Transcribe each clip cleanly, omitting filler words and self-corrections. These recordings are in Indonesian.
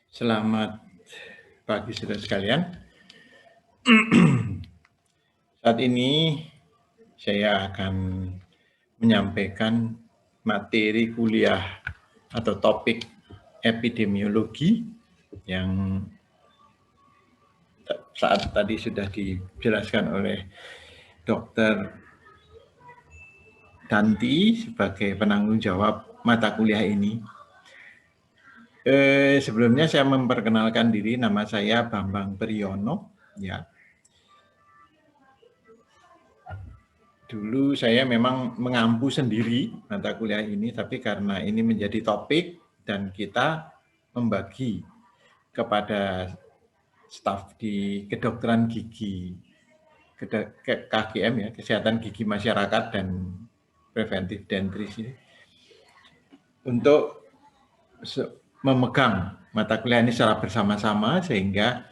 Selamat pagi saudara sekalian. Saat ini saya akan menyampaikan materi kuliah atau topik epidemiologi yang saat tadi sudah dijelaskan oleh Dr. Danti sebagai penanggung jawab mata kuliah ini. Sebelumnya saya memperkenalkan diri, nama saya Bambang Priyono. Ya, dulu saya memang mengampu sendiri mata kuliah ini, tapi karena ini menjadi topik dan kita membagi kepada staf di kedokteran gigi, KGM ya, kesehatan gigi masyarakat dan preventif dentris ini, untuk memegang mata kuliah ini secara bersama-sama sehingga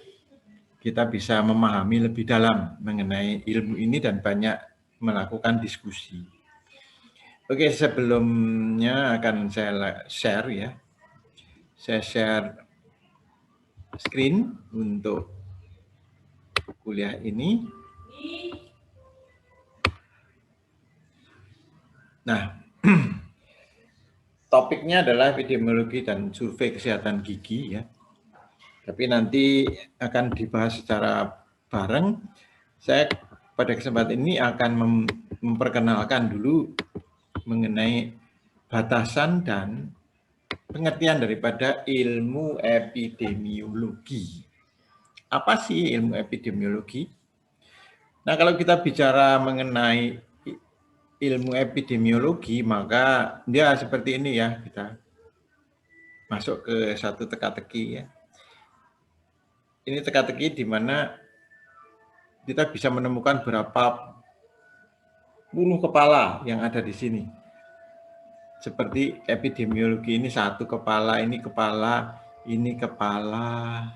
kita bisa memahami lebih dalam mengenai ilmu ini dan banyak melakukan diskusi. Oke, sebelumnya akan saya share ya. Saya share screen untuk kuliah ini. Nah, topiknya adalah epidemiologi dan survei kesehatan gigi ya. Tapi nanti akan dibahas secara bareng. Saya pada kesempatan ini akan memperkenalkan dulu mengenai batasan dan pengertian daripada ilmu epidemiologi. Apa sih ilmu epidemiologi? Nah, kalau kita bicara mengenai ilmu epidemiologi, maka dia seperti ini ya, kita masuk ke satu teka-teki ya. Ini teka-teki di mana kita bisa menemukan berapa puluh kepala yang ada di sini. Seperti epidemiologi ini satu kepala, ini kepala, ini kepala,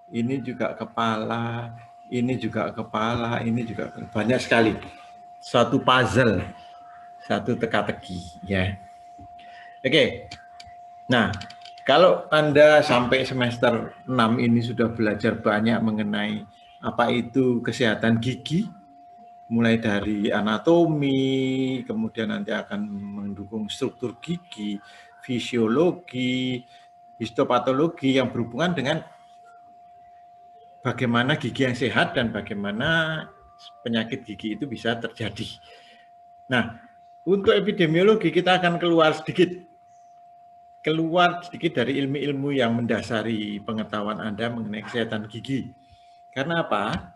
ini juga kepala, ini juga kepala, ini juga banyak sekali. Suatu puzzle, satu teka-teki ya. Oke. Nah, kalau Anda sampai semester 6 ini sudah belajar banyak mengenai apa itu kesehatan gigi, mulai dari anatomi, kemudian nanti akan mendukung struktur gigi, fisiologi, histopatologi yang berhubungan dengan bagaimana gigi yang sehat dan bagaimana penyakit gigi itu bisa terjadi. Nah, untuk epidemiologi kita akan keluar sedikit dari ilmu-ilmu yang mendasari pengetahuan Anda mengenai kesehatan gigi. Karena apa?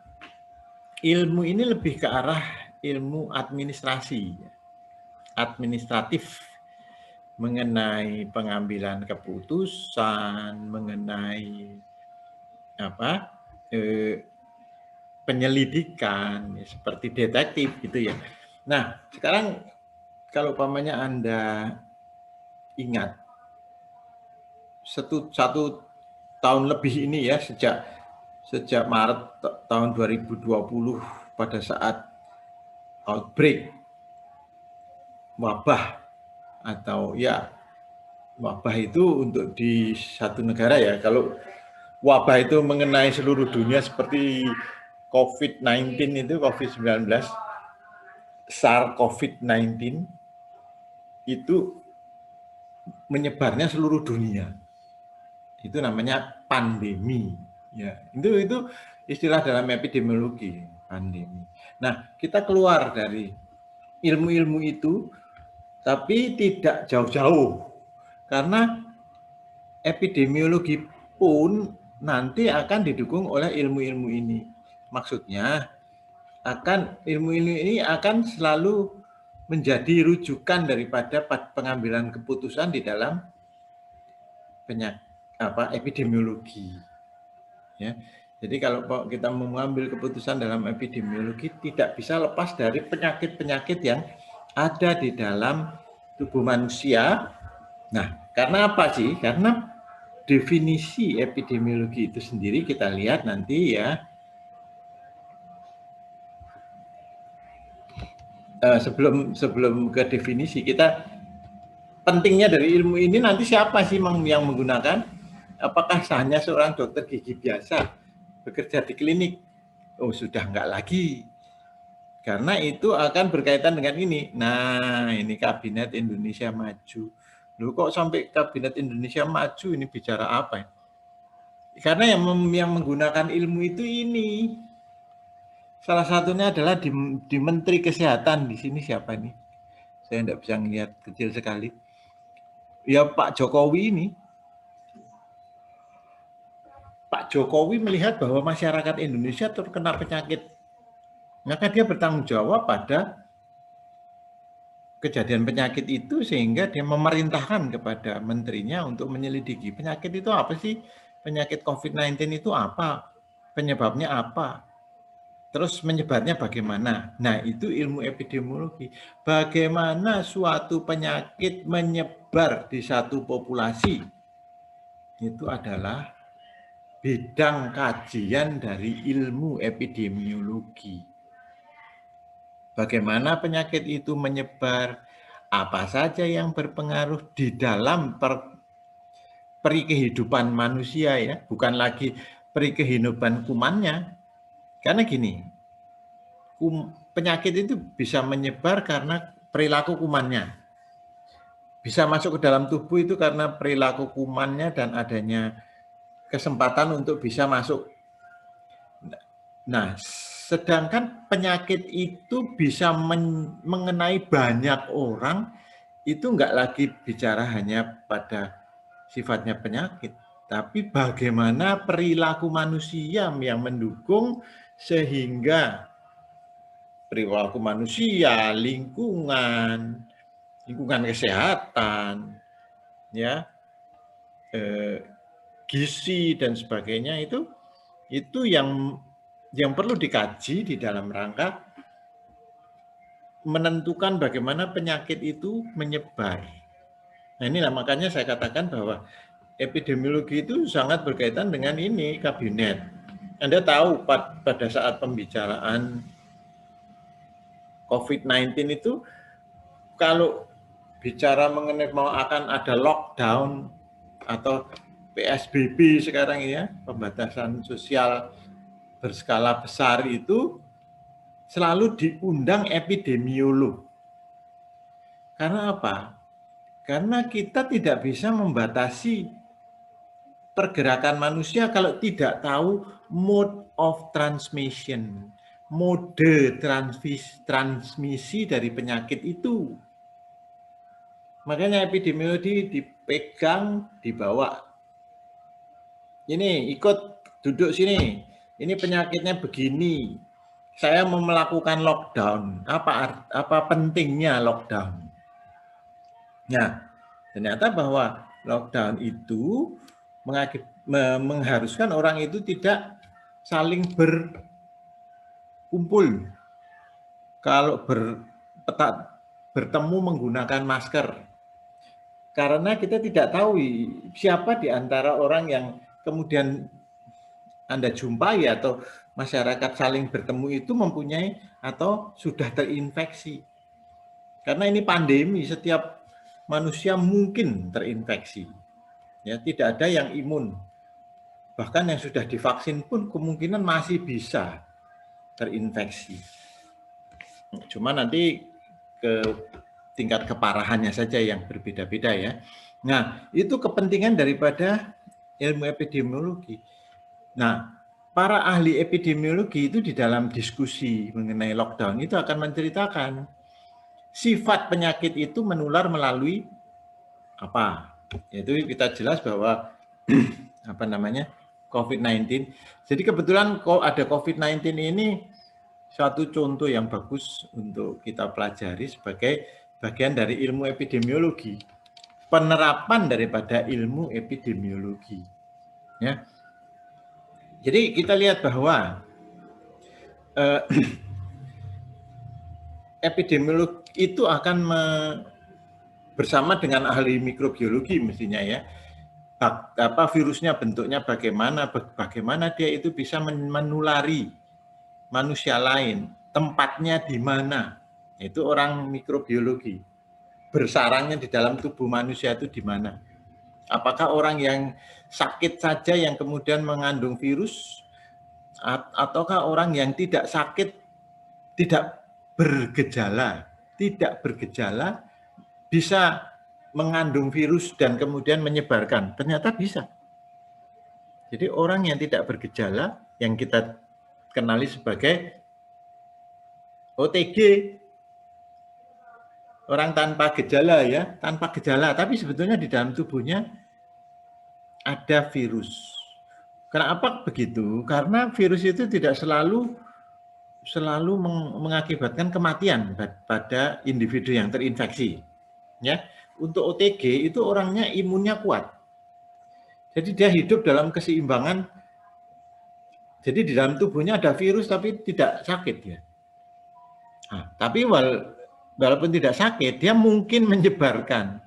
Ilmu ini lebih ke arah ilmu administratif mengenai pengambilan keputusan, mengenai penyelidikan seperti detektif gitu ya. Nah, sekarang kalau umpamanya Anda ingat satu tahun lebih ini ya, sejak Maret tahun 2020 pada saat outbreak wabah, atau ya wabah itu untuk di satu negara ya, kalau wabah itu mengenai seluruh dunia seperti COVID-19 itu, COVID-19, SARS-CoV-19 itu menyebarnya seluruh dunia. Itu namanya pandemi. Ya, itu istilah dalam epidemiologi, pandemi. Nah, kita keluar dari ilmu-ilmu itu, tapi tidak jauh-jauh. Karena epidemiologi pun nanti akan didukung oleh ilmu-ilmu ini. Maksudnya, ilmu-ilmu ini akan selalu menjadi rujukan daripada pengambilan keputusan di dalam epidemiologi. Ya. Jadi kalau kita mengambil keputusan dalam epidemiologi tidak bisa lepas dari penyakit-penyakit yang ada di dalam tubuh manusia. Nah, karena apa sih? Karena definisi epidemiologi itu sendiri kita lihat nanti ya. Sebelum ke definisi, kita pentingnya dari ilmu ini nanti siapa sih yang menggunakan? Apakah hanya seorang dokter gigi biasa bekerja di klinik? Oh, sudah enggak lagi. Karena itu akan berkaitan dengan ini. Nah, ini Kabinet Indonesia Maju. Loh, kok sampai Kabinet Indonesia Maju ini bicara apa ya? Karena yang menggunakan ilmu itu ini. Salah satunya adalah di Menteri Kesehatan. Di sini siapa nih? Saya tidak bisa melihat, kecil sekali. Ya Pak Jokowi ini. Pak Jokowi melihat bahwa masyarakat Indonesia terkena penyakit. Maka dia bertanggung jawab pada kejadian penyakit itu sehingga dia memerintahkan kepada menterinya untuk menyelidiki penyakit itu apa sih? Penyakit COVID-19 itu apa? Penyebabnya apa? Terus menyebarnya bagaimana? Nah, itu ilmu epidemiologi. Bagaimana suatu penyakit menyebar di satu populasi? Itu adalah bidang kajian dari ilmu epidemiologi. Bagaimana penyakit itu menyebar? Apa saja yang berpengaruh di dalam peri kehidupan manusia ya, bukan lagi peri kehidupan kumannya. Karena gini, penyakit itu bisa menyebar karena perilaku kumannya. Bisa masuk ke dalam tubuh itu karena perilaku kumannya dan adanya kesempatan untuk bisa masuk. Nah, sedangkan penyakit itu bisa mengenai banyak orang, itu enggak lagi bicara hanya pada sifatnya penyakit, tapi bagaimana perilaku manusia yang mendukung sehingga perilaku manusia, lingkungan kesehatan, ya, gizi dan sebagainya itu yang perlu dikaji di dalam rangka menentukan bagaimana penyakit itu menyebar. Nah, inilah makanya saya katakan bahwa epidemiologi itu sangat berkaitan dengan ini kabinet. Anda tahu pada saat pembicaraan COVID-19 itu kalau bicara mengenai mau akan ada lockdown atau PSBB sekarang ya, pembatasan sosial berskala besar itu selalu diundang epidemiolog. Karena apa? Karena kita tidak bisa membatasi pergerakan manusia kalau tidak tahu mode of transmission, mode transmisi dari penyakit itu. Makanya epidemiologi dipegang, dibawa. Ini ikut duduk sini. Ini penyakitnya begini. Saya mau melakukan lockdown. Apa pentingnya lockdown? Nah, ternyata bahwa lockdown itu mengharuskan orang itu tidak saling berkumpul. Kalau bertemu menggunakan masker. Karena kita tidak tahu siapa di antara orang yang kemudian Anda jumpai atau masyarakat saling bertemu itu mempunyai atau sudah terinfeksi. Karena ini pandemi, setiap manusia mungkin terinfeksi. Ya, tidak ada yang imun. Bahkan yang sudah divaksin pun kemungkinan masih bisa terinfeksi. Cuma nanti ke tingkat keparahannya saja yang berbeda-beda ya. Nah, itu kepentingan daripada ilmu epidemiologi. Nah, para ahli epidemiologi itu di dalam diskusi mengenai lockdown itu akan menceritakan sifat penyakit itu menular melalui apa? Yaitu kita jelas bahwa apa namanya? COVID-19. Jadi kebetulan kok ada COVID-19 ini suatu contoh yang bagus untuk kita pelajari sebagai bagian dari ilmu epidemiologi, penerapan daripada ilmu epidemiologi. Ya, jadi kita lihat bahwa epidemiologi itu akan bersama dengan ahli mikrobiologi mestinya ya, virusnya bentuknya bagaimana dia itu bisa menulari manusia lain, tempatnya di mana. Itu orang mikrobiologi. Bersarangnya di dalam tubuh manusia itu di mana. Apakah orang yang sakit saja yang kemudian mengandung virus, ataukah orang yang tidak sakit, tidak bergejala, bisa mengandung virus dan kemudian menyebarkan? Ternyata bisa. Jadi orang yang tidak bergejala, yang kita kenali sebagai OTG, orang tanpa gejala ya, tanpa gejala, tapi sebetulnya di dalam tubuhnya ada virus. Kenapa begitu? Karena virus itu tidak selalu mengakibatkan kematian pada individu yang terinfeksi. Ya, untuk OTG itu orangnya imunnya kuat. Jadi dia hidup dalam keseimbangan. Jadi di dalam tubuhnya ada virus tapi tidak sakit ya. Nah, tapi walaupun tidak sakit, dia mungkin menyebarkan.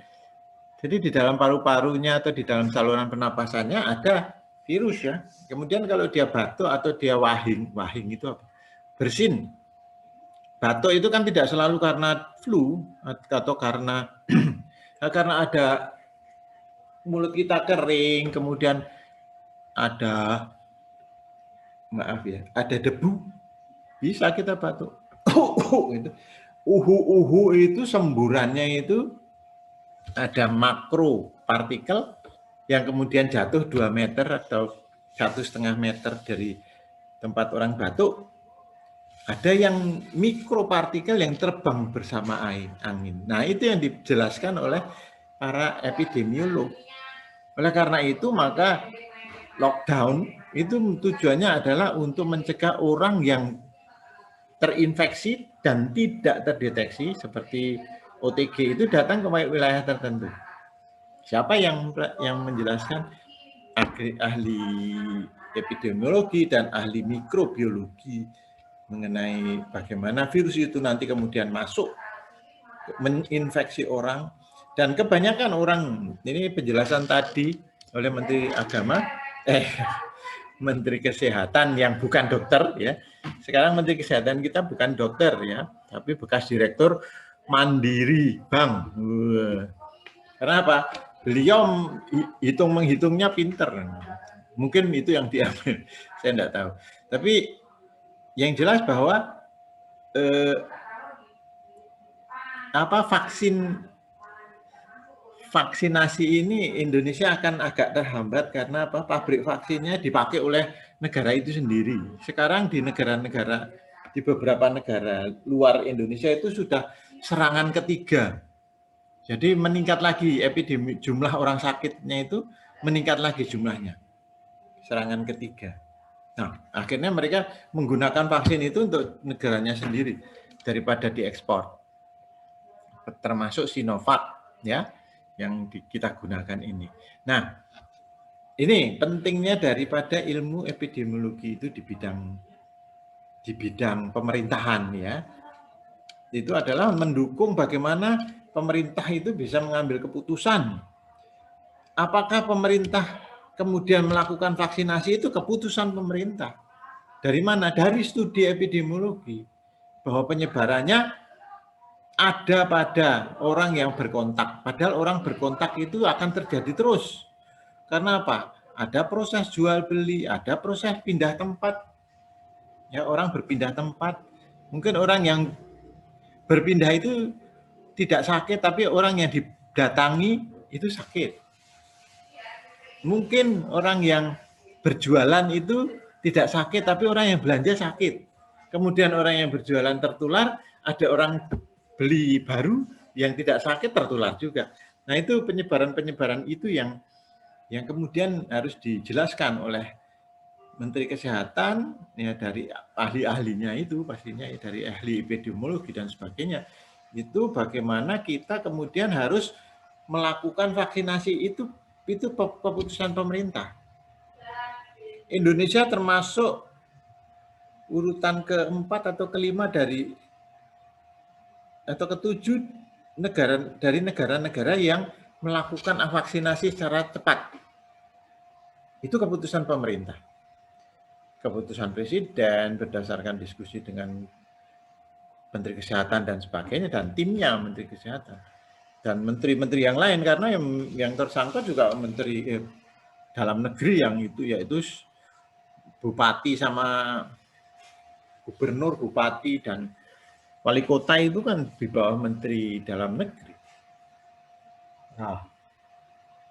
Jadi di dalam paru-parunya atau di dalam saluran pernapasannya ada virus ya. Kemudian kalau dia batuk atau dia wahing itu apa? Bersin. Batuk itu kan tidak selalu karena flu atau karena karena ada mulut kita kering, kemudian ada ada debu, bisa kita batuk. Itu uhu itu semburannya itu ada makro partikel yang kemudian jatuh 2 meter atau 1,5 meter dari tempat orang batuk. Ada yang mikropartikel yang terbang bersama angin. Nah, itu yang dijelaskan oleh para epidemiolog. Oleh karena itu, maka lockdown itu tujuannya adalah untuk mencegah orang yang terinfeksi dan tidak terdeteksi seperti OTG itu datang ke wilayah tertentu. Siapa yang menjelaskan? Ahli epidemiologi dan ahli mikrobiologi mengenai bagaimana virus itu nanti kemudian masuk menginfeksi orang. Dan kebanyakan orang, ini penjelasan tadi oleh Menteri Agama, Menteri Kesehatan yang bukan dokter ya. Sekarang Menteri Kesehatan kita bukan dokter ya, tapi bekas direktur Mandiri Bank. Kenapa? Beliau menghitungnya pinter. Mungkin itu yang diambil, saya tidak tahu. Tapi yang jelas bahwa vaksinasi ini Indonesia akan agak terhambat karena pabrik vaksinnya dipakai oleh negara itu sendiri. Sekarang di beberapa negara luar Indonesia itu sudah serangan ketiga. Jadi meningkat lagi jumlah orang sakitnya itu meningkat lagi jumlahnya. Serangan ketiga. Nah, akhirnya mereka menggunakan vaksin itu untuk negaranya sendiri daripada diekspor. Termasuk Sinovac ya yang kita gunakan ini. Nah, ini pentingnya daripada ilmu epidemiologi itu di bidang pemerintahan ya. Itu adalah mendukung bagaimana pemerintah itu bisa mengambil keputusan. Apakah pemerintah kemudian melakukan vaksinasi itu keputusan pemerintah. Dari mana? Dari studi epidemiologi. Bahwa penyebarannya ada pada orang yang berkontak. Padahal orang berkontak itu akan terjadi terus. Karena apa? Ada proses jual beli, ada proses pindah tempat. Ya, orang berpindah tempat. Mungkin orang yang berpindah itu tidak sakit, tapi orang yang didatangi itu sakit. Mungkin orang yang berjualan itu tidak sakit, tapi orang yang belanja sakit. Kemudian orang yang berjualan tertular, ada orang beli baru yang tidak sakit tertular juga. Nah, itu penyebaran itu yang kemudian harus dijelaskan oleh Menteri Kesehatan ya, dari ahli-ahlinya itu pastinya ya, dari ahli epidemiologi dan sebagainya. Itu bagaimana kita kemudian harus melakukan vaksinasi itu keputusan pemerintah. Indonesia termasuk urutan keempat atau kelima atau ketujuh negara-negara yang melakukan vaksinasi secara cepat. Itu keputusan pemerintah. Keputusan presiden berdasarkan diskusi dengan Menteri Kesehatan dan sebagainya dan timnya Menteri Kesehatan. dan menteri-menteri yang lain, karena yang tersangka juga menteri dalam negeri yang itu, yaitu bupati sama gubernur, bupati dan wali kota itu kan di bawah menteri dalam negeri. Nah,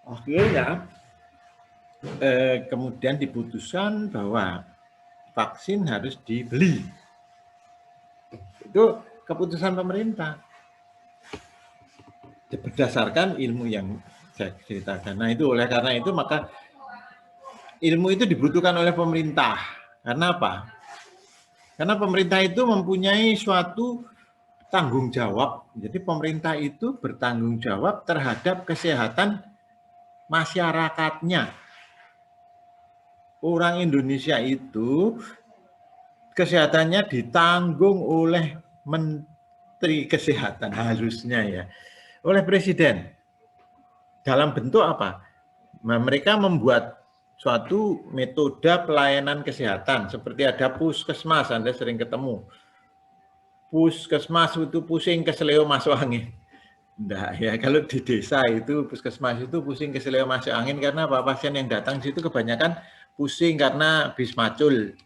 akhirnya kemudian diputuskan bahwa vaksin harus dibeli. Itu keputusan pemerintah berdasarkan ilmu yang saya ceritakan. Nah, itu oleh karena itu maka ilmu itu dibutuhkan oleh pemerintah. Karena apa? Karena pemerintah itu mempunyai suatu tanggung jawab. Jadi pemerintah itu bertanggung jawab terhadap kesehatan masyarakatnya. Orang Indonesia itu kesehatannya ditanggung oleh Menteri Kesehatan harusnya ya, oleh Presiden. Dalam bentuk apa? Nah, mereka membuat suatu metode pelayanan kesehatan seperti ada puskesmas, Anda sering ketemu. Puskesmas itu pusing keseleo masuk angin. Enggak ya, kalau di desa itu puskesmas itu pusing keseleo masuk angin karena apa? Pasien yang datang situ kebanyakan pusing karena bis macul.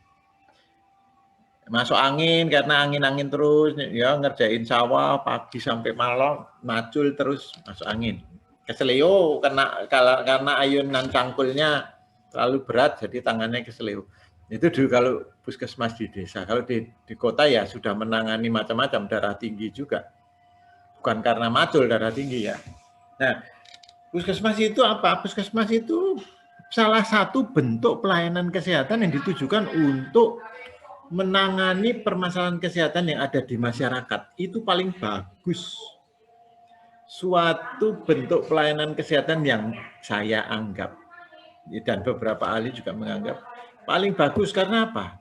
Masuk angin karena angin-angin terus ya, ngerjain sawah pagi sampai malam macul terus masuk angin. Keseleo karena ayunan cangkulnya terlalu berat jadi tangannya keseleo. Itu dulu kalau puskesmas di desa. Kalau di kota ya sudah menangani macam-macam, darah tinggi juga. Bukan karena macul darah tinggi ya. Nah, puskesmas itu apa? Puskesmas itu salah satu bentuk pelayanan kesehatan yang ditujukan untuk menangani permasalahan kesehatan yang ada di masyarakat. Itu paling bagus. Suatu bentuk pelayanan kesehatan yang saya anggap, dan beberapa ahli juga menganggap, paling bagus karena apa?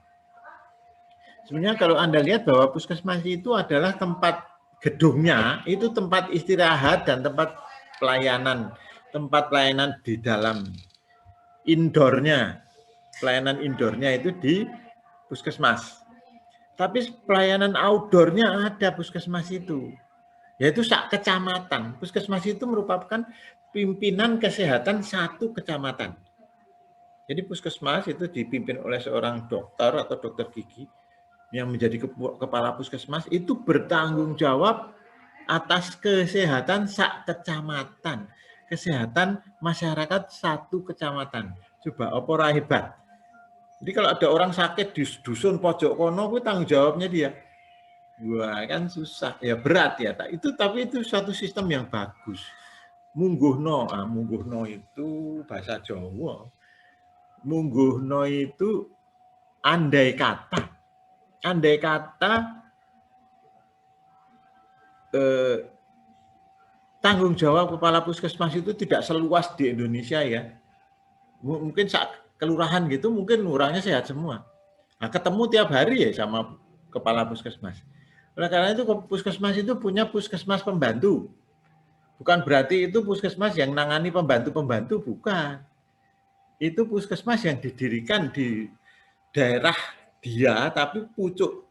Sebenarnya kalau Anda lihat bahwa puskesmas itu adalah tempat gedungnya, itu tempat istirahat dan tempat pelayanan di dalam indoornya. Pelayanan indoornya itu di puskesmas. Tapi pelayanan outdoornya ada puskesmas itu, yaitu sak kecamatan. Puskesmas itu merupakan pimpinan kesehatan satu kecamatan. Jadi puskesmas itu dipimpin oleh seorang dokter atau dokter gigi yang menjadi kepala puskesmas, itu bertanggung jawab atas kesehatan sak kecamatan, kesehatan masyarakat satu kecamatan. Coba apa hebat. Jadi kalau ada orang sakit di dusun pojok kono, itu tanggung jawabnya dia. Wah, kan susah, ya berat ya. Tapi itu suatu sistem yang bagus. Mungguhno, mungguhno itu bahasa Jawa. Mungguhno itu andai kata tanggung jawab kepala puskesmas itu tidak seluas di Indonesia ya. Mungkin kelurahan gitu, mungkin orangnya sehat semua. Nah, ketemu tiap hari ya sama kepala puskesmas. Oleh karena itu puskesmas itu punya puskesmas pembantu. Bukan berarti itu puskesmas yang nangani pembantu-pembantu, bukan. Itu puskesmas yang didirikan di daerah dia, tapi pucuk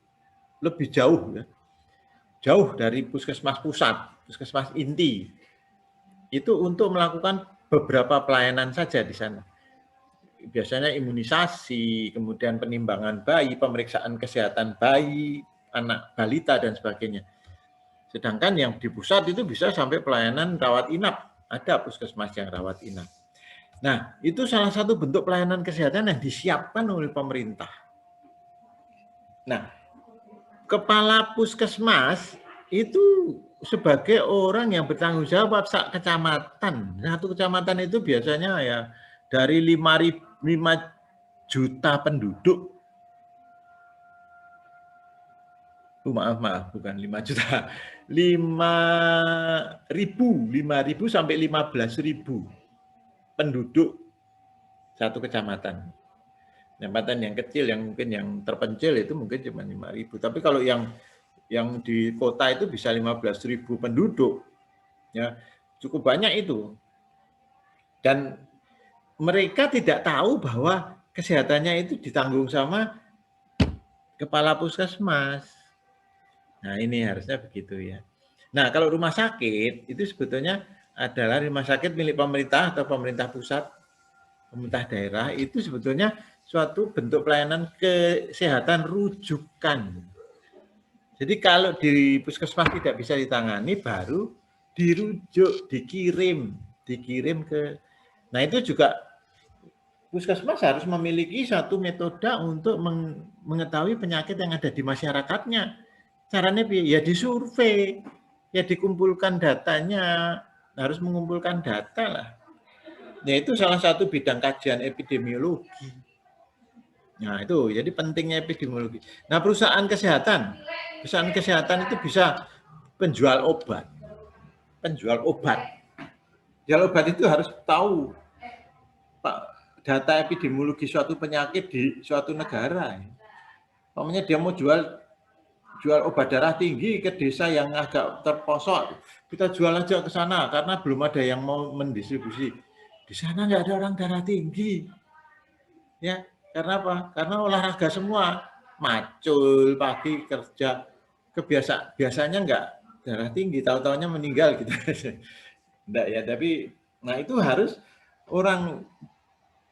lebih jauh ya. Jauh dari puskesmas pusat, puskesmas inti. Itu untuk melakukan beberapa pelayanan saja di sana. Biasanya imunisasi, kemudian penimbangan bayi, pemeriksaan kesehatan bayi, anak balita, dan sebagainya. Sedangkan yang di pusat itu bisa sampai pelayanan rawat inap. Ada puskesmas yang rawat inap. Nah, itu salah satu bentuk pelayanan kesehatan yang disiapkan oleh pemerintah. Nah, kepala puskesmas itu sebagai orang yang bertanggung jawab sak kecamatan. Satu kecamatan itu biasanya ya dari 5 juta penduduk. Maaf, bukan 5 juta. 5.000 sampai 15.000 penduduk satu kecamatan. Kecamatan yang kecil, yang mungkin yang terpencil itu mungkin cuma 5.000. Tapi kalau yang di kota itu bisa 15.000 penduduk, ya cukup banyak itu. Dan mereka tidak tahu bahwa kesehatannya itu ditanggung sama kepala puskesmas. Nah, ini harusnya begitu ya. Nah, kalau rumah sakit itu sebetulnya adalah rumah sakit milik pemerintah atau pemerintah pusat, pemerintah daerah, itu sebetulnya suatu bentuk pelayanan kesehatan rujukan. Jadi kalau di puskesmas tidak bisa ditangani, baru dirujuk, dikirim ke. Nah, itu juga puskesmas harus memiliki satu metode untuk mengetahui penyakit yang ada di masyarakatnya. Caranya ya disurvei, ya dikumpulkan datanya, harus mengumpulkan data lah. Ya itu salah satu bidang kajian epidemiologi. Nah itu, jadi pentingnya epidemiologi. Nah perusahaan kesehatan itu bisa penjual obat. Penjual obat itu harus tahu Pak, data epidemiologi suatu penyakit di suatu negara. Pokoknya dia mau jual obat darah tinggi ke desa yang agak terposok, kita jual aja ke sana karena belum ada yang mau mendistribusi. Di sana nggak ada orang darah tinggi, ya karena apa? Karena olahraga semua, macul pagi kerja, biasanya nggak darah tinggi, tahu-taunya meninggal gitu. Enggak ya, tapi nah itu harus orang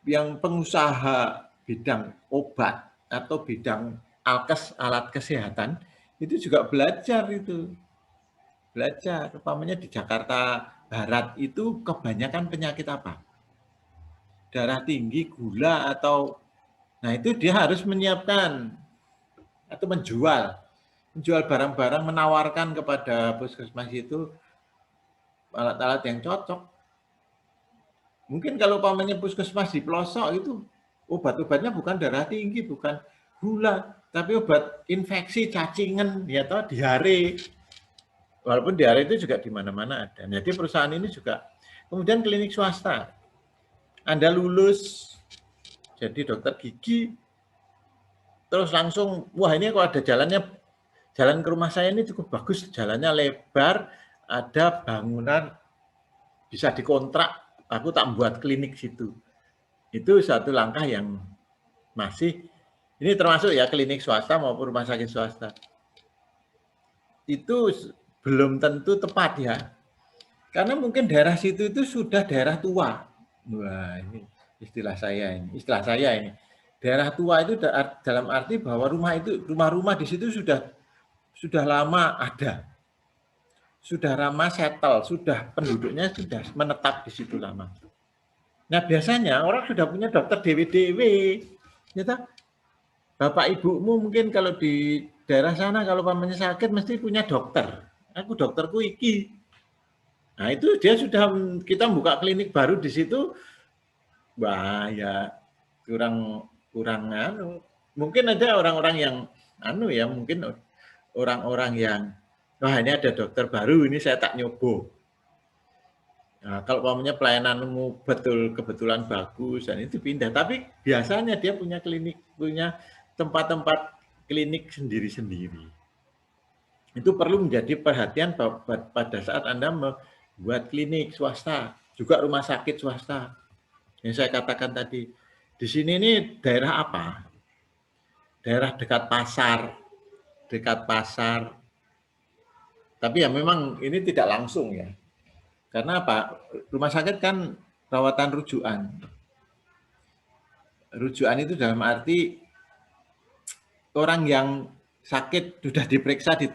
yang pengusaha bidang obat atau bidang alkes, alat kesehatan, itu juga belajar itu. Belajar, umpamanya di Jakarta Barat itu kebanyakan penyakit apa? Darah tinggi, gula, atau nah itu dia harus menyiapkan atau menjual barang-barang, menawarkan kepada puskesmas itu alat-alat yang cocok. Mungkin kalau umpamanya puskesmas di pelosok itu obat-obatnya bukan darah tinggi, bukan gula, tapi obat infeksi, cacingan, ya toh diare. Walaupun diare itu juga di mana-mana ada. Jadi perusahaan ini juga, kemudian klinik swasta. Anda lulus jadi dokter gigi, terus langsung, wah ini kok ada jalannya, jalan ke rumah saya ini cukup bagus, jalannya lebar, ada bangunan, bisa dikontrak, aku tak buat klinik situ. Itu satu langkah yang masih, ini termasuk ya klinik swasta maupun rumah sakit swasta. Itu belum tentu tepat ya. Karena mungkin daerah situ itu sudah daerah tua. Wah, ini istilah saya ini. Daerah tua itu dalam arti bahwa rumah-rumah di situ sudah lama ada. Sudah lama settle, sudah penduduknya sudah menetap di situ lama. Nah, biasanya orang sudah punya dokter dewe-dewe. Ya, bapak ibumu mungkin kalau di daerah sana kalau pamannya sakit mesti punya dokter. Aku dokterku iki. Nah, itu dia sudah, kita buka klinik baru di situ, wah ya kurang anu. Mungkin ada orang-orang yang anu ya, mungkin orang-orang yang wah ini ada dokter baru, ini saya tak nyobo. Nah, kalau pamannya pelayananmu kebetulan bagus dan itu pindah, tapi biasanya dia punya klinik, punya tempat-tempat klinik sendiri-sendiri. Itu perlu menjadi perhatian pada saat Anda membuat klinik swasta, juga rumah sakit swasta. Yang saya katakan tadi, di sini ini daerah apa? Daerah dekat pasar. Tapi ya memang ini tidak langsung ya. Karena apa? Rumah sakit kan rawatan rujukan. Rujukan itu dalam arti orang yang sakit sudah diperiksa di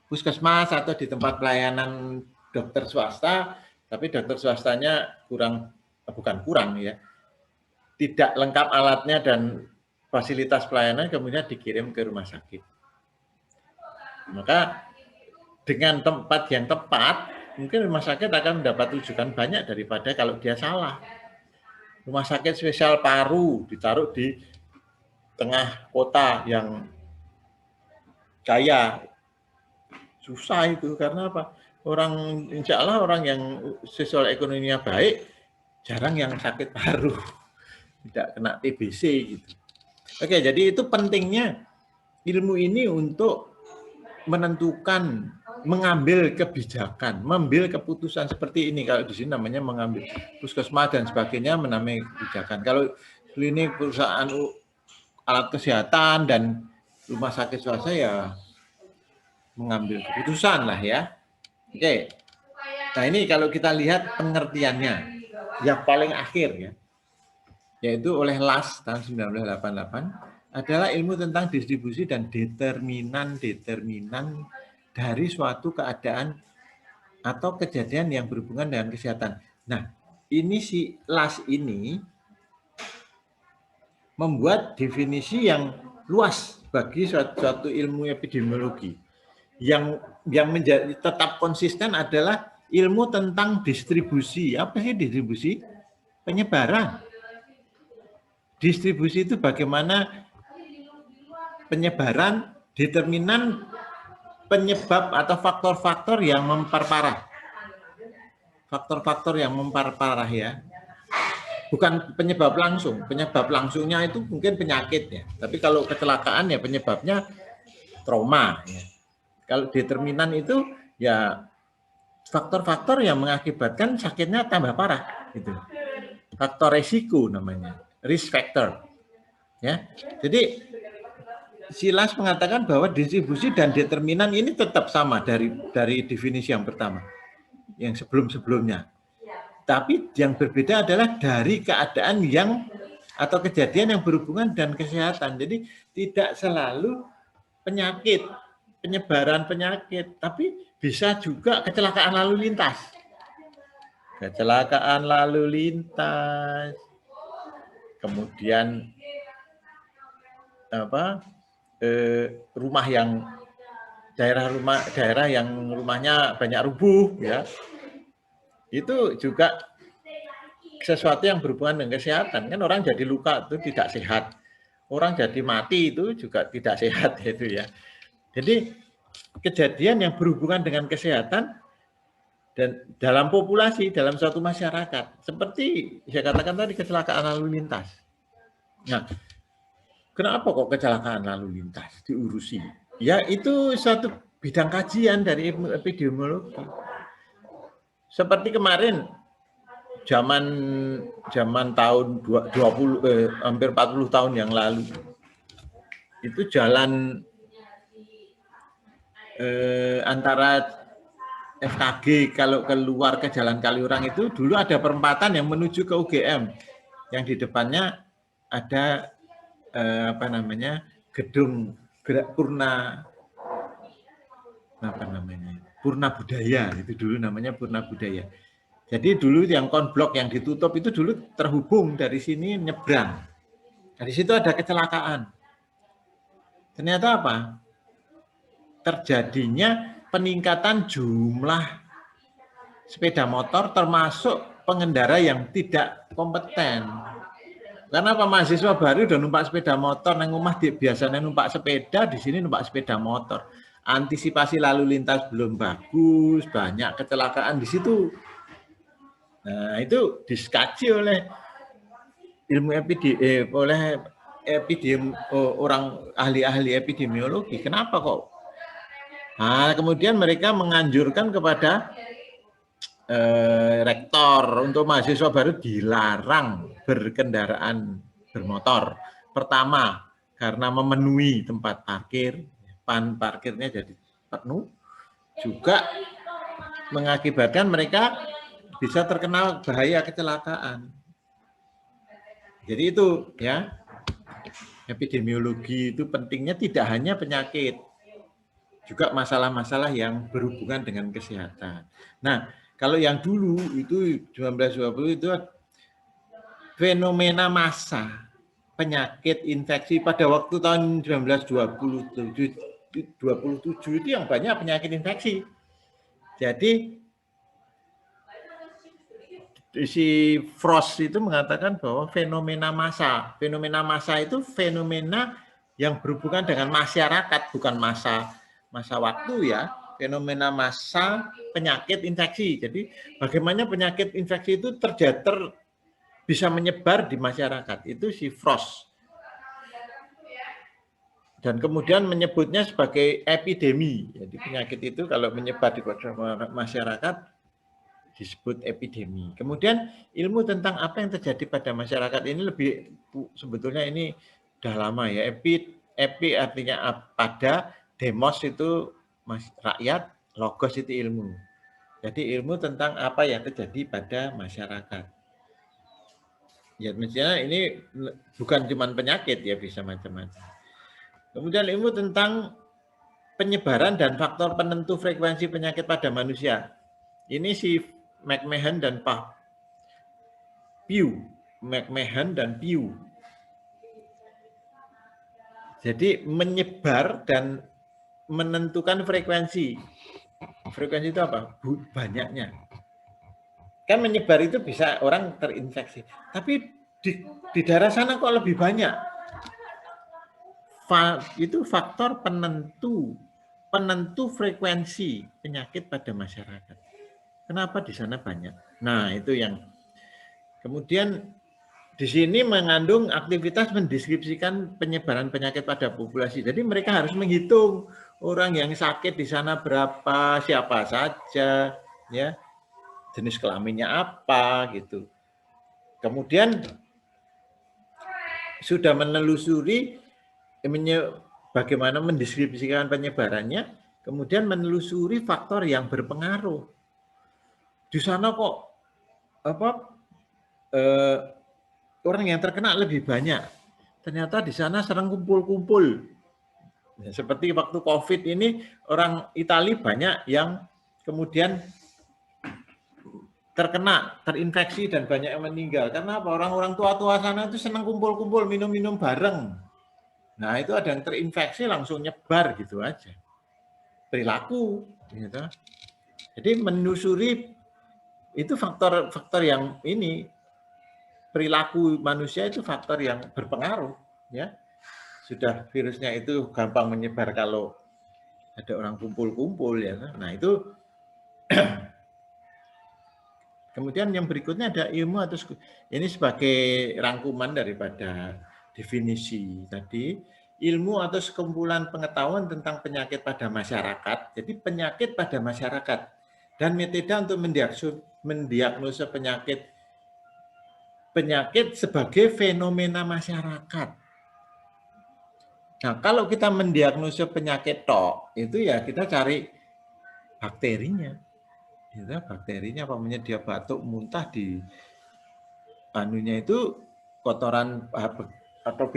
puskesmas atau di tempat pelayanan dokter swasta, tapi dokter swastanya bukan kurang ya, tidak lengkap alatnya dan fasilitas pelayanan, kemudian dikirim ke rumah sakit. Maka dengan tempat yang tepat, mungkin rumah sakit akan mendapat rujukan banyak daripada kalau dia salah. Rumah sakit spesial paru ditaruh di tengah kota yang kaya, susah itu. Karena apa? Insya Allah orang yang sosial ekonominya baik, jarang yang sakit paru, tidak kena TBC gitu. Oke, jadi itu pentingnya ilmu ini untuk menentukan, mengambil kebijakan, mengambil keputusan seperti ini. Kalau di sini namanya mengambil puskesmas dan sebagainya, menamai kebijakan. Kalau klinik, perusahaan alat kesehatan dan rumah sakit swasta ya mengambil keputusan lah ya. Oke. Nah, ini kalau kita lihat pengertiannya yang paling akhir ya, yaitu oleh Las tahun 1988 adalah ilmu tentang distribusi dan determinan dari suatu keadaan atau kejadian yang berhubungan dengan kesehatan. Nah, ini si Las ini membuat definisi yang luas bagi suatu ilmu epidemiologi. Yang menjadi tetap konsisten adalah ilmu tentang distribusi. Apa sih distribusi? Penyebaran. Distribusi itu bagaimana penyebaran, determinan penyebab atau faktor-faktor yang memperparah. Faktor-faktor yang memperparah ya. Bukan penyebab langsung. Penyebab langsungnya itu mungkin penyakit ya. Tapi kalau kecelakaan ya penyebabnya trauma ya. Kalau determinan itu ya faktor-faktor yang mengakibatkan sakitnya tambah parah gitu. Faktor resiko namanya, risk factor. Ya. Jadi Silas mengatakan bahwa distribusi dan determinan ini tetap sama dari definisi yang pertama, yang sebelum-sebelumnya. Tapi yang berbeda adalah dari keadaan yang atau kejadian yang berhubungan dengan kesehatan. Jadi tidak selalu penyakit, penyebaran penyakit, tapi bisa juga kecelakaan lalu lintas. Kecelakaan lalu lintas, kemudian rumah yang daerah yang rumahnya banyak rubuh ya, itu juga sesuatu yang berhubungan dengan kesehatan. Kan orang jadi luka itu tidak sehat, orang jadi mati itu juga tidak sehat itu ya. Jadi kejadian yang berhubungan dengan kesehatan dan dalam populasi, dalam suatu masyarakat, seperti saya katakan tadi kecelakaan lalu lintas. Nah, kenapa kok kecelakaan lalu lintas diurusi? Ya itu suatu bidang kajian dari epidemiologi. Seperti kemarin zaman tahun 20 hampir 40 tahun yang lalu. Itu jalan antara FKG kalau keluar ke Jalan Kaliurang itu dulu ada perempatan yang menuju ke UGM. Yang di depannya ada gedung Purna Purna Budaya, itu dulu namanya Purna Budaya. Jadi dulu yang konblok yang ditutup itu dulu terhubung dari sini nyebrang. Dari situ ada kecelakaan. Ternyata apa? Terjadinya peningkatan jumlah sepeda motor termasuk pengendara yang tidak kompeten. Karena apa, mahasiswa baru udah numpak sepeda motor, nang rumah biasanya numpak sepeda, di sini numpak sepeda motor. Antisipasi lalu lintas belum bagus, banyak kecelakaan di situ. Nah, itu dikaji oleh ilmu orang ahli-ahli epidemiologi. Kenapa kok? Nah, kemudian mereka menganjurkan kepada rektor untuk mahasiswa baru dilarang berkendaraan bermotor. Pertama, karena memenuhi tempat parkir, parkirnya jadi penuh, juga mengakibatkan mereka bisa terkena bahaya kecelakaan. Jadi itu ya, epidemiologi itu pentingnya tidak hanya penyakit, juga masalah-masalah yang berhubungan dengan kesehatan. Nah, kalau yang dulu itu 1920 itu fenomena massa penyakit infeksi pada waktu tahun 1927 itu yang banyak penyakit infeksi. Jadi si Frost itu mengatakan bahwa fenomena massa itu fenomena yang berhubungan dengan masyarakat, bukan masa waktu ya, fenomena massa penyakit infeksi. Jadi bagaimana penyakit infeksi itu bisa menyebar di masyarakat, itu si Frost. Dan kemudian menyebutnya sebagai epidemi. Jadi penyakit itu kalau menyebar di masyarakat disebut epidemi. Kemudian ilmu tentang apa yang terjadi pada masyarakat ini sebetulnya ini udah lama ya. Epi artinya pada, demos itu rakyat, logos itu ilmu. Jadi ilmu tentang apa yang terjadi pada masyarakat. Ya, misalnya ini bukan cuma penyakit ya, bisa macam-macam. Kemudian ilmu tentang penyebaran dan faktor penentu frekuensi penyakit pada manusia. Ini si McMahon dan Pak Pew. McMahon dan Pew. Jadi menyebar dan menentukan frekuensi. Frekuensi itu apa? Banyaknya. Kan menyebar itu bisa orang terinfeksi. Tapi di daerah sana kok lebih banyak. Itu faktor penentu frekuensi penyakit pada masyarakat. Kenapa di sana banyak? Nah, itu yang kemudian di sini mengandung aktivitas mendeskripsikan penyebaran penyakit pada populasi. Jadi mereka harus menghitung orang yang sakit di sana berapa, siapa saja, ya, jenis kelaminnya apa, gitu. Kemudian sudah menelusuri bagaimana mendeskripsikan penyebarannya, kemudian menelusuri faktor yang berpengaruh. Di sana kok orang yang terkena lebih banyak. Ternyata di sana sering kumpul-kumpul. Ya, seperti waktu COVID ini, orang Italia banyak yang kemudian terkena, terinfeksi, dan banyak yang meninggal. Karena apa? Orang-orang tua-tua sana itu senang kumpul-kumpul, minum-minum bareng. Nah, itu ada yang terinfeksi langsung nyebar gitu aja. Perilaku. Gitu. Jadi menelusuri itu faktor-faktor yang ini, perilaku manusia itu faktor yang berpengaruh. Ya. Sudah virusnya itu gampang menyebar kalau ada orang kumpul-kumpul ya. Nah, itu kemudian yang berikutnya ada ilmu atau ini sebagai rangkuman daripada definisi tadi, ilmu atau sekumpulan pengetahuan tentang penyakit pada masyarakat. Jadi penyakit pada masyarakat dan metode untuk mendiagnosa penyakit sebagai fenomena masyarakat. Nah, kalau kita mendiagnosa penyakit tok, itu ya kita cari bakterinya. Ya, bakterinya apanya dia batuk, muntah di anunya itu kotoran atau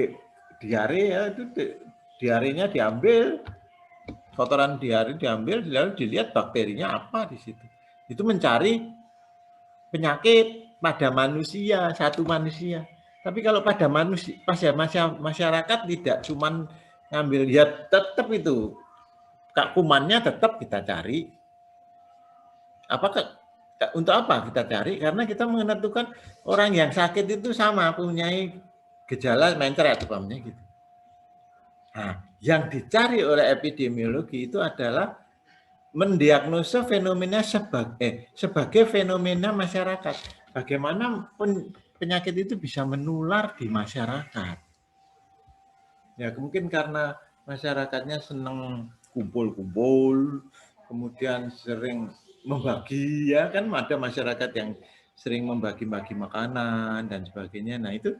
diare ya, itu diarenya diambil, kotoran diare diambil, lalu dilihat bakterinya apa di situ. Itu mencari penyakit pada manusia, satu manusia. Tapi kalau pada manusia, masyarakat tidak cuman ngambil, ya tetap itu kumannya tetap kita cari. Apakah untuk apa kita cari? Karena kita menentukan orang yang sakit itu sama punya gejala mencret umpamanya gitu. Nah, yang dicari oleh epidemiologi itu adalah mendiagnosa fenomena sebagai fenomena masyarakat. Bagaimana penyakit itu bisa menular di masyarakat. Ya, mungkin karena masyarakatnya senang kumpul-kumpul, kemudian sering membagi, ya kan ada masyarakat yang sering membagi-bagi makanan dan sebagainya. Nah, itu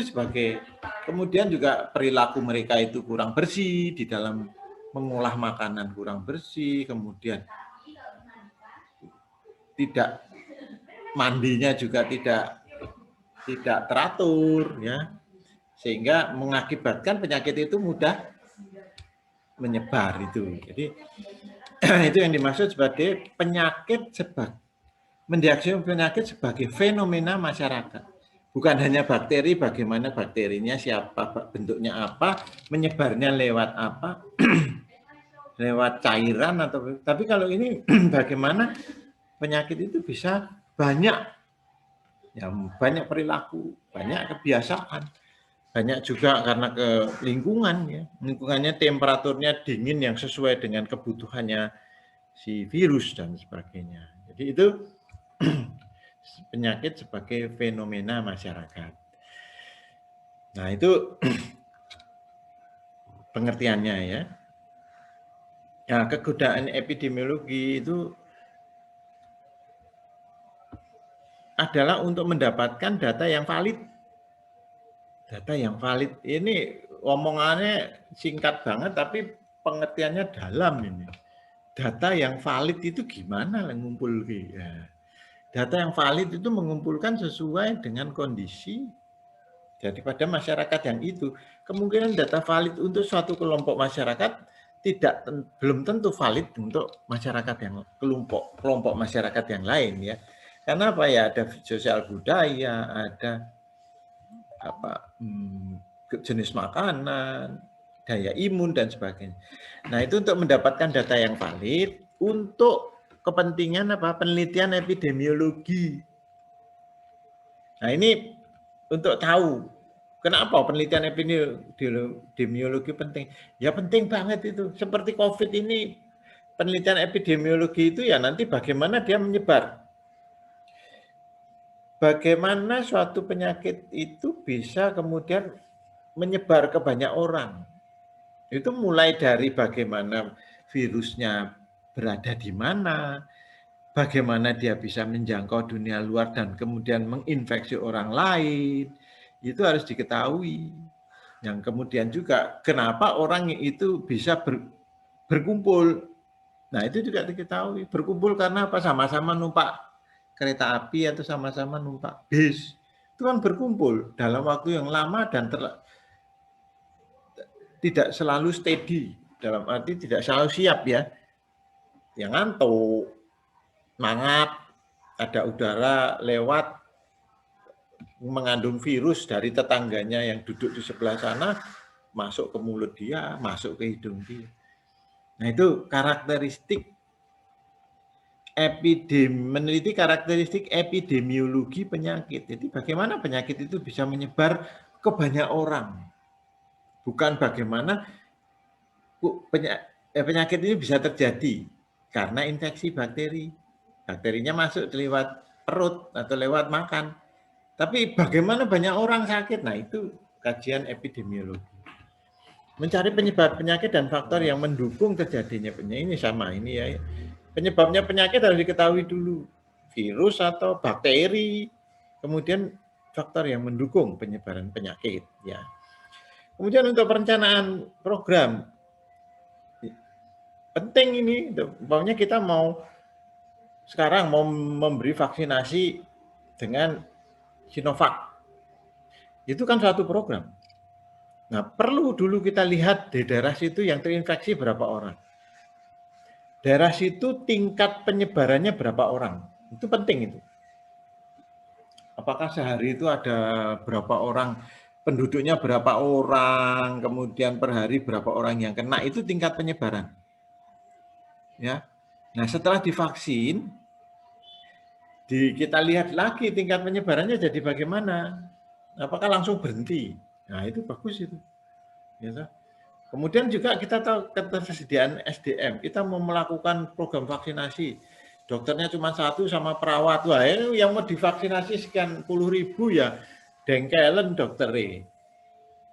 sebagai, kemudian juga perilaku mereka itu kurang bersih di dalam mengolah makanan, kurang bersih, kemudian tidak mandinya juga tidak teratur, ya, sehingga mengakibatkan penyakit itu mudah menyebar itu. Jadi itu yang dimaksud sebagai penyakit, mendiagnosis penyakit sebagai fenomena masyarakat. Bukan hanya bakteri, bagaimana bakterinya, siapa, bentuknya apa, menyebarnya lewat apa, lewat cairan atau, tapi kalau ini bagaimana penyakit itu bisa banyak, ya banyak perilaku, banyak kebiasaan, banyak juga karena ke lingkungan, ya, lingkungannya temperaturnya dingin yang sesuai dengan kebutuhannya si virus dan sebagainya. Jadi itu penyakit sebagai fenomena masyarakat. Nah, itu pengertiannya ya. Nah, kegunaan epidemiologi itu adalah untuk mendapatkan data yang valid. Data yang valid ini omongannya singkat banget tapi pengertiannya dalam ini. data yang valid itu gimana ngumpul ya. Data yang valid itu mengumpulkan sesuai dengan kondisi daripada masyarakat yang itu. Kemungkinan data valid untuk suatu kelompok masyarakat belum tentu valid untuk masyarakat yang kelompok masyarakat yang lain ya. Karena apa ya, ada sosial budaya, ada jenis makanan, daya imun dan sebagainya. Nah, itu untuk mendapatkan data yang valid untuk kepentingan penelitian epidemiologi. Nah, ini untuk tahu kenapa penelitian epidemiologi penting. Ya penting banget itu. Seperti COVID ini, penelitian epidemiologi itu ya nanti bagaimana dia menyebar. Bagaimana suatu penyakit itu bisa kemudian menyebar ke banyak orang. Itu mulai dari bagaimana virusnya berada di mana, bagaimana dia bisa menjangkau dunia luar dan kemudian menginfeksi orang lain, itu harus diketahui. Yang kemudian juga kenapa orang itu bisa berkumpul. Nah, itu juga diketahui. Berkumpul karena apa? Sama-sama numpak kereta api atau sama-sama numpak bis. Itu kan berkumpul dalam waktu yang lama dan tidak selalu steady. Dalam arti tidak selalu siap ya. Yang ngantuk, mangap, ada udara lewat mengandung virus dari tetangganya yang duduk di sebelah sana, masuk ke mulut dia, masuk ke hidung dia. Nah, itu karakteristik meneliti karakteristik epidemiologi penyakit. Jadi bagaimana penyakit itu bisa menyebar ke banyak orang. Bukan bagaimana penyakit ini bisa terjadi karena infeksi bakteri. Bakterinya masuk lewat perut atau lewat makan. Tapi bagaimana banyak orang sakit? Nah, itu kajian epidemiologi. Mencari penyebab penyakit dan faktor yang mendukung terjadinya penyakit. Ini sama, ini ya. Penyebabnya penyakit harus diketahui dulu. Virus atau bakteri. Kemudian faktor yang mendukung penyebaran penyakit. Ya. Kemudian untuk perencanaan program. Penting ini. Umpamanya kita sekarang mau memberi vaksinasi dengan Sinovac. Itu kan suatu program. Nah, perlu dulu kita lihat di daerah situ yang terinfeksi berapa orang. Daerah situ tingkat penyebarannya berapa orang. Itu penting itu. Apakah sehari itu ada berapa orang, penduduknya berapa orang, kemudian per hari berapa orang yang kena, itu tingkat penyebaran. Ya. Nah, setelah divaksin, kita lihat lagi tingkat penyebarannya jadi bagaimana. Apakah langsung berhenti? Nah, itu bagus itu. Ya. Kemudian juga kita tahu ketersediaan SDM. Kita mau melakukan program vaksinasi. Dokternya cuma satu sama perawat. Wah, yang mau divaksinasi sekian puluh ribu ya dengkelen dokternya.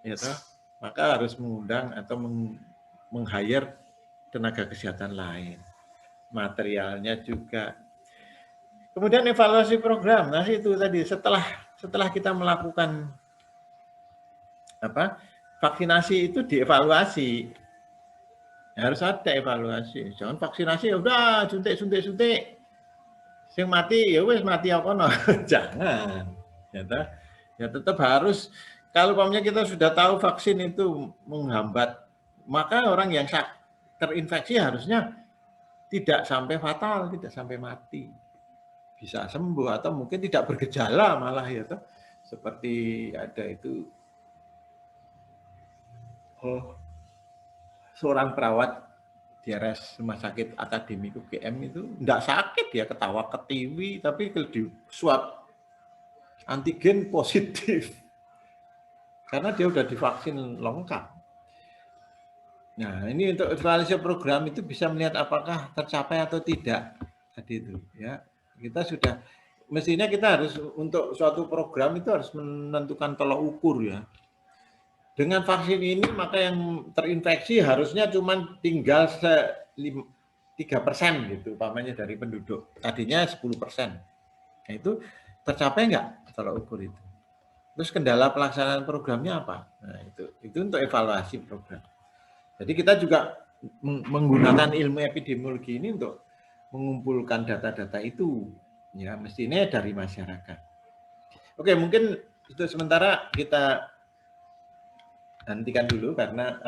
Ya, maka harus mengundang atau meng-hire tenaga kesehatan lain. Materialnya juga. Kemudian evaluasi program. Nah, itu tadi setelah kita melakukan vaksinasi itu dievaluasi. Harus ada evaluasi. Jangan vaksinasi ya udah suntik. Sing mati ya wis mati apa no. Jangan. Ya tetap harus, kalau umpamanya kita sudah tahu vaksin itu menghambat, maka orang yang terinfeksi harusnya tidak sampai fatal, tidak sampai mati. Bisa sembuh atau mungkin tidak bergejala malah ya toh. Seperti ada itu seorang perawat di RS Rumah Sakit Akademik UGM itu enggak sakit ya, ketawa ketiwi, tapi di swab antigen positif. Karena dia udah divaksin lengkap. Nah, ini untuk evaluasi program itu bisa melihat apakah tercapai atau tidak. Tadi itu ya. Kita sudah mestinya kita harus untuk suatu program itu harus menentukan tolak ukur ya. Dengan vaksin ini maka yang terinfeksi harusnya cuma tinggal 3% gitu, umpamanya dari penduduk. Tadinya 10%. Nah, itu tercapai enggak tolak ukur itu? Terus kendala pelaksanaan programnya apa? Nah, itu untuk evaluasi program. Jadi kita juga menggunakan ilmu epidemiologi ini untuk mengumpulkan data-data itu, ya mestinya dari masyarakat. Oke, mungkin untuk sementara kita hentikan dulu karena